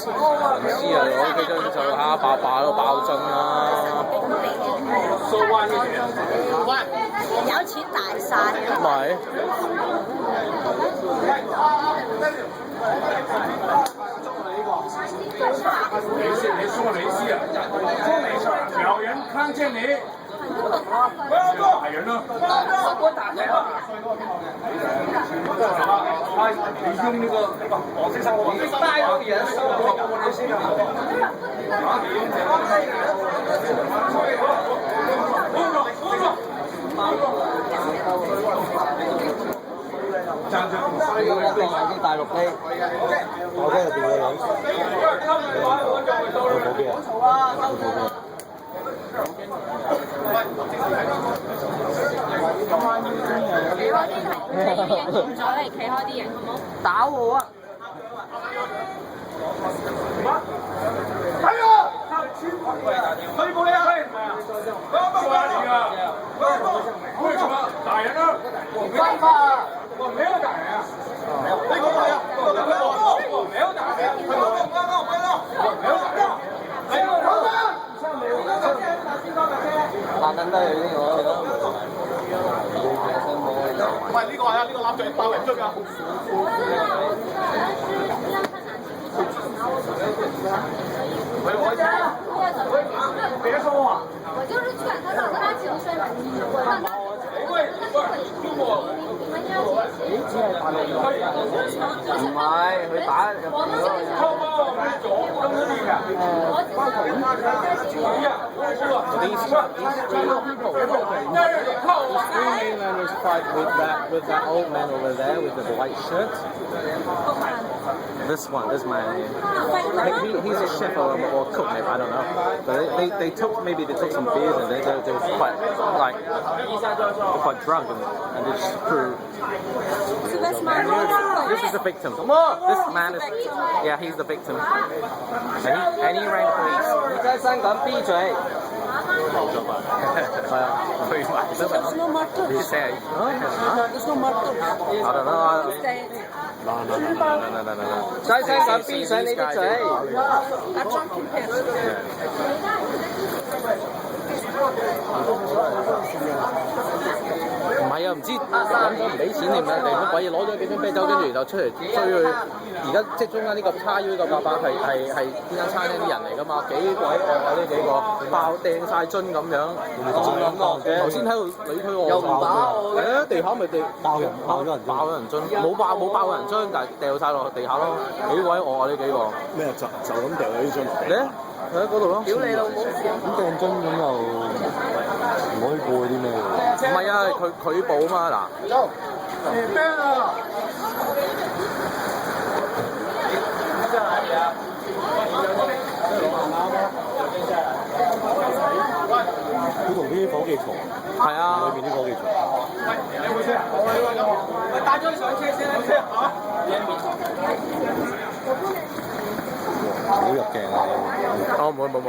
錢？唔知啊，攞幾張就下爆樽啦。有錢大晒。咪没事，没事啊，有人看见你，不要做，打人呢？我打人了。你用那个黄色上，我大有颜色，我先讲。已經大陸機，我跟住電腦兩有冇機啊？企開啲人，唔阻你企開啲人，好冇？打我啊！还有，可以不呀？不要动啊你啊！为什么打人呢？我没办法，我没有打人啊。没有打人，我没有打人，不要动，不要动，不要动，我没有打人，没有打人。拍緊低佢先我。喂，呢個係啊，呢個攬住爆人出㗎。別說話。我就是勸他早跟他請示，讓他唔係，佢打入Mainlanders fight with that old man over there with the white shirt. This man here. He's a chef or cook maybe, I don't know. But they took some beers and they were quite drunk and they just threw. This is the victim. This man is he's the victim. And he rang the police. 你在香港閉嘴。係啊，佢話想問你寫I don't know. No. 在香港閉上你的嘴。唔係啊，唔知飲咗唔俾錢定乜鬼嘢，攞咗幾樽啤酒，跟住就出嚟追佢。而家即係中間呢個叉 U 呢個伯伯係邊間餐廳啲人嚟㗎嘛？幾鬼惡啊！呢幾個爆掟晒樽咁樣，頭先喺度你推我，又唔打我嘅，地下咪爆咗人樽，冇爆人樽，但係掉晒落地下咯，幾鬼惡啊！呢幾個咩就咁掉喺呢樽？你咧？佢喺嗰度咯。屌你老母！咁掟樽咁又唔可以報嗰啲咩喎？唔係啊，佢報啊嘛嗱。走，你咩啊？佢同啲伙計嘈，係啊，裏面啲伙計嘈。喂，你有冇車啊？我帶咗你上車先啦，車嚇。唔好入鏡啊！哦，冇影到我，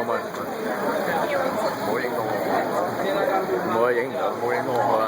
冇影唔到，冇影到我啦。